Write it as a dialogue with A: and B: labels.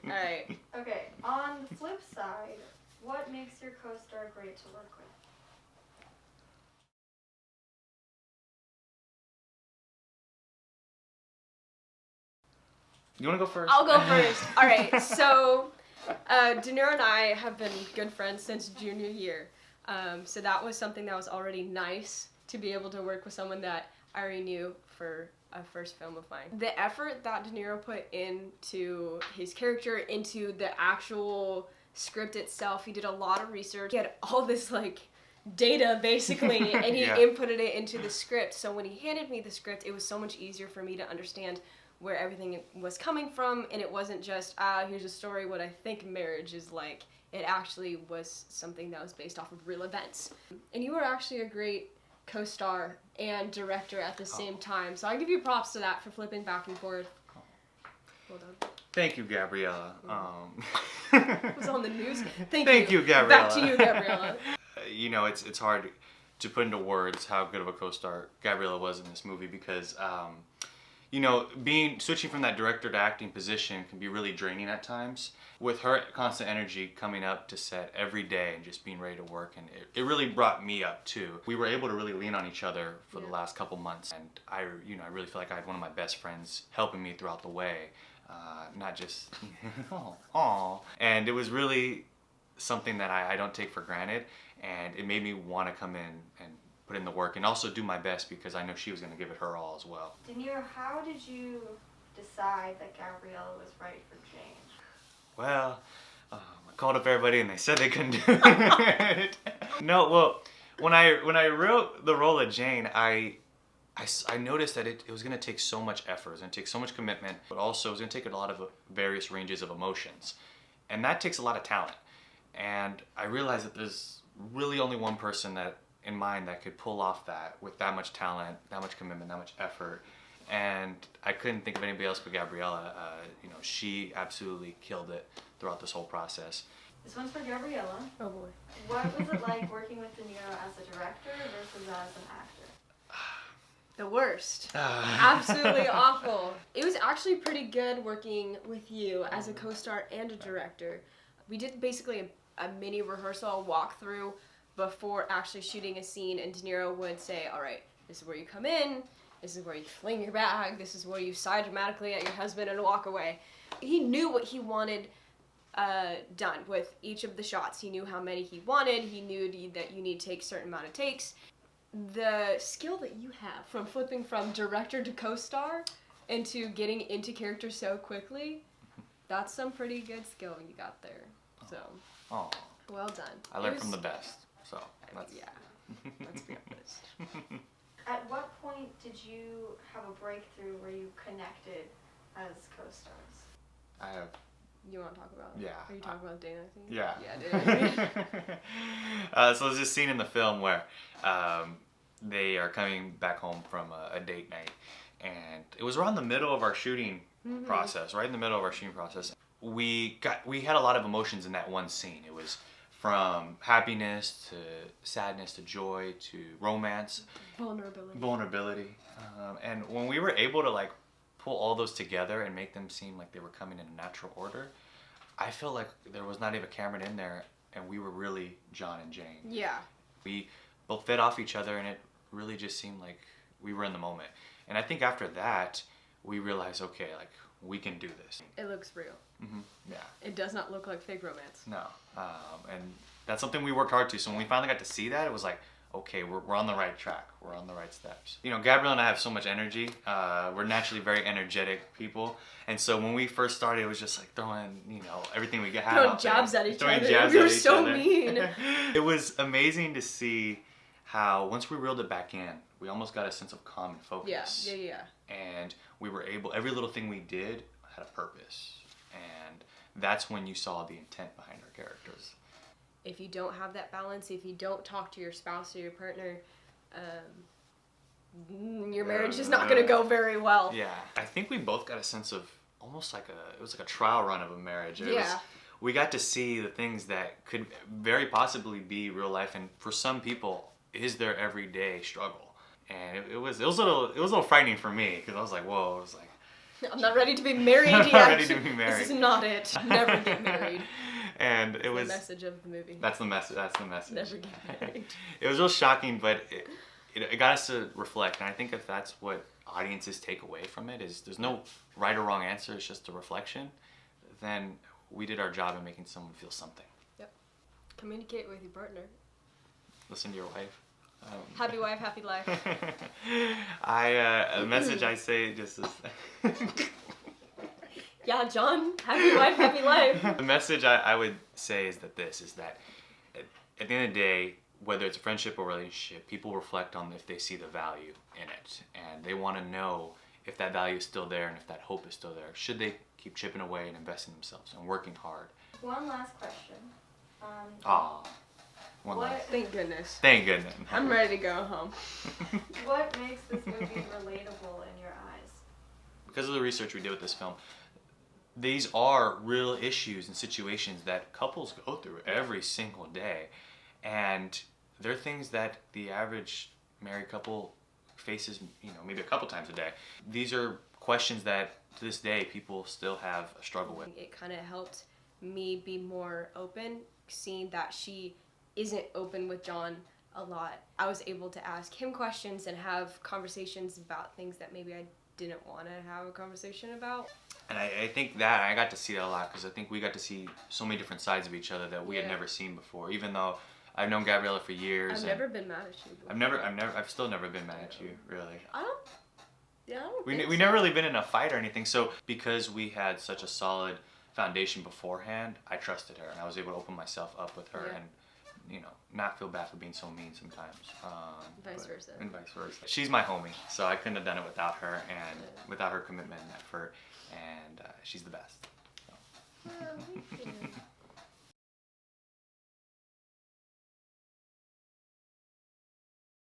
A: Alright.
B: Okay, on the flip side, what makes your co-star great to work with?
C: You want to go first?
A: I'll go first. Alright, so Deniro and I have been good friends since junior year. So that was something that was already nice to be able to work with someone that I already knew for a first film of mine. The effort that Deniro put into his character, into the actual script itself, he did a lot of research. He had all this like data basically and he inputted it into the script. So when he handed me the script, it was so much easier for me to understand where everything was coming from, and it wasn't just, here's a story what I think marriage is like. It actually was something that was based off of real events. And you were actually a great co-star and director at the same time, so I give you props to that for flipping back and forth. Well done.
C: Thank you, Gabriella.
A: It was on the news.
C: Thank you, Gabriella.
A: Back to you, Gabriella.
C: You know, it's hard to put into words how good of a co-star Gabriella was in this movie because, you know, switching from that director to acting position can be really draining at times. With her constant energy coming up to set every day and just being ready to work, and it really brought me up too. We were able to really lean on each other for the last couple months, and I really feel like I had one of my best friends helping me throughout the way, not just, and it was really something that I don't take for granted, and it made me want to come in and put in the work and also do my best because I know she was going to give it her all as well.
B: Deniro, how did you decide that Gabriella was right for Jane?
C: Well, I called up everybody and they said they couldn't do it. No, well, when I wrote the role of Jane, I noticed that it was going to take so much effort, it was going to take so much commitment, but also it was going to take a lot of various ranges of emotions. And that takes a lot of talent. And I realized that there's really only one person in mind that could pull off that with that much talent, that much commitment, that much effort. And I couldn't think of anybody else but Gabriella. You know, she absolutely killed it throughout this whole process.
B: This one's for Gabriella.
A: Oh boy.
B: What was it like working with Deniro as a director versus as an actor?
A: The worst. Absolutely awful. It was actually pretty good working with you as a co-star and a director. We did basically a mini rehearsal walkthrough before actually shooting a scene, and Deniro would say, all right, this is where you come in, this is where you fling your bag, this is where you sigh dramatically at your husband and walk away. He knew what he wanted done with each of the shots. He knew how many he wanted, he knew that you need to take a certain amount of takes. The skill that you have from flipping from director to co-star into getting into character so quickly, that's some pretty good skill you got there. So, well done.
C: I learned from the best, so that's...
A: Yeah, let's be honest.
B: At what point did you have a breakthrough where you connected as co-stars?
C: I have...
A: You want to talk about it?
C: Yeah.
A: Are you talking about Dana, I think?
C: Yeah.
A: Yeah, Dana.
C: So there's this scene in the film where they are coming back home from a date night, and it was around the middle of our shooting process, right in the middle of our shooting process. We had a lot of emotions in that one scene. It was from happiness to sadness to joy to romance, vulnerability, and when we were able to like pull all those together and make them seem like they were coming in a natural order, I felt like there was not even a camera in there, and we were really John and Jane.
A: Yeah.
C: We both fed off each other, and it really just seemed like we were in the moment. And I think after that, we realized, okay, like, we can do this.
A: It looks real.
C: Mm-hmm. Yeah.
A: It does not look like fake romance.
C: No. And that's something we worked hard to. So when we finally got to see that, it was like, okay, we're on the right track. We're on the right steps. You know, Gabrielle and I have so much energy. We're naturally very energetic people. And so when we first started, it was just like throwing, you know, everything we had
A: Throwing jabs at each other. We were so mean.
C: It was amazing to see how once we reeled it back in, we almost got a sense of calm and focus.
A: Yeah.
C: And we were able, every little thing we did had a purpose. And that's when you saw the intent behind our characters.
A: If you don't have that balance, if you don't talk to your spouse or your partner, your marriage is not going to go very well.
C: Yeah. I think we both got a sense of almost like it was like a trial run of a marriage. We got to see the things that could very possibly be real life, and for some people is their everyday struggle. And it was a little frightening for me, because I was like, whoa, it was like,
A: I'm not ready to be married yet.
C: I'm not ready to be married.
A: This is not it. Never get married.
C: And it was
A: the message of the movie.
C: That's the message. That's the message.
A: Never get married.
C: It was real shocking, but it got us to reflect. And I think if that's what audiences take away from it, is there's no right or wrong answer. It's just a reflection. Then we did our job in making someone feel something.
A: Yep. Communicate with your partner.
C: Listen to your wife.
A: Happy wife, happy life.
C: A message I say just is.
A: Yeah, John. Happy wife, happy life.
C: The message I would say is that at the end of the day, whether it's a friendship or relationship, people reflect on if they see the value in it, and they want to know if that value is still there and if that hope is still there. Should they keep chipping away and invest in themselves and working hard?
B: One last question.
C: One last.
A: Thank goodness.
C: Thank goodness.
A: I'm ready to go home.
B: What makes this movie relatable in your eyes?
C: Because of the research we did with this film, these are real issues and situations that couples go through every single day. And they're things that the average married couple faces, maybe a couple times a day. These are questions that to this day people still have a struggle with.
A: It kind of helped me be more open, seeing that she isn't open with John a lot. I was able to ask him questions and have conversations about things that maybe I didn't want to have a conversation about.
C: And I think that I got to see that a lot, because I think we got to see so many different sides of each other that we had never seen before. Even though I've known Gabriella for years.
A: I've never been mad at you before.
C: I've still never been mad at you, really.
A: I don't
C: We
A: think
C: never really been in a fight or anything. So because we had such a solid foundation beforehand, I trusted her, and I was able to open myself up with her and not feel bad for being so mean sometimes.
A: Vice versa.
C: And vice versa. She's my homie, so I couldn't have done it without her and without her commitment and effort, and she's the best. So.